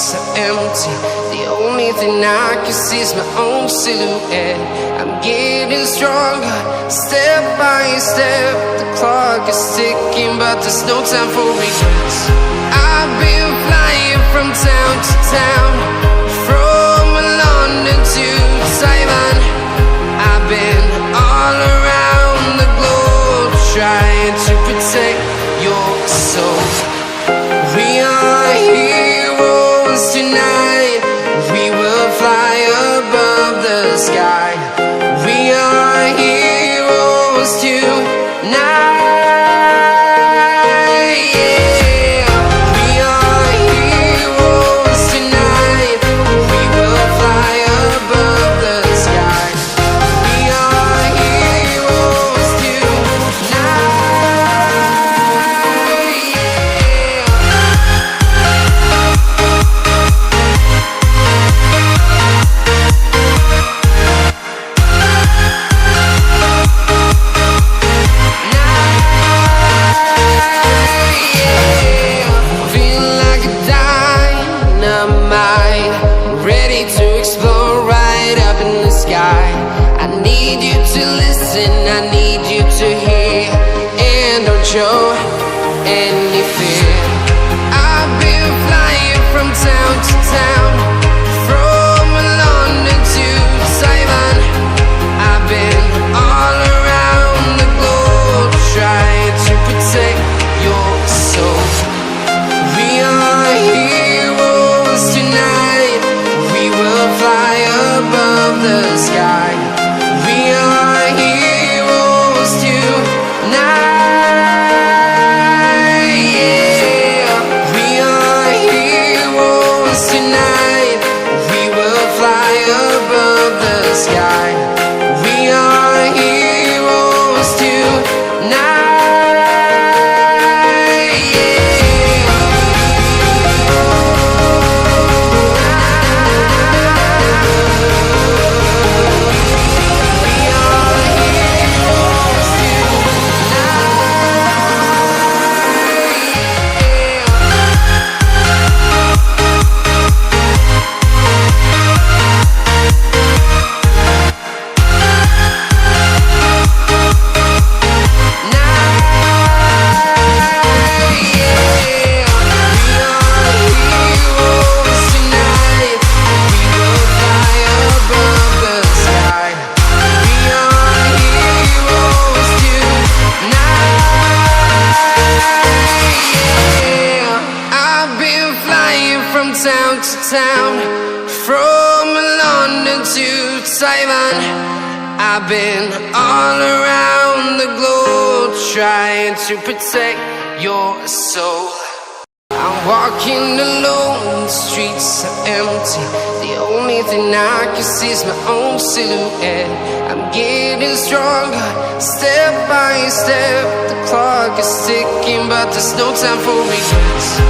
streets are empty. The only thing I can see is my own silhouette. I'm getting stronger, step by step. The clock is ticking, but there's no time for regrets. I've been flying from town to town, from London to Taiwan. I've been all around the globe, trying to protect your soul. We are heroes tonight. We will fly above the sky. We are heroes tonight. Yeah. We are heroes tonight. We will fly above the sky. We are heroes tonight. I need you to hear and don't show any fear. I've been flying from town to town, from London to Taiwan. I've been all around the globe, trying to protect your soul. We are heroes tonight. We will fly above the sky. We are heroes tonight. Yeah. We are heroes tonight. We will fly above the sky. We are heroes tonight. Town to town, from London to Taiwan. I've been all around the globe, trying to protect your soul. I'm walking alone, the streets are empty. The only thing I can see is my own silhouette. I'm getting stronger, step by step. The clock is ticking, but there's no time for regrets.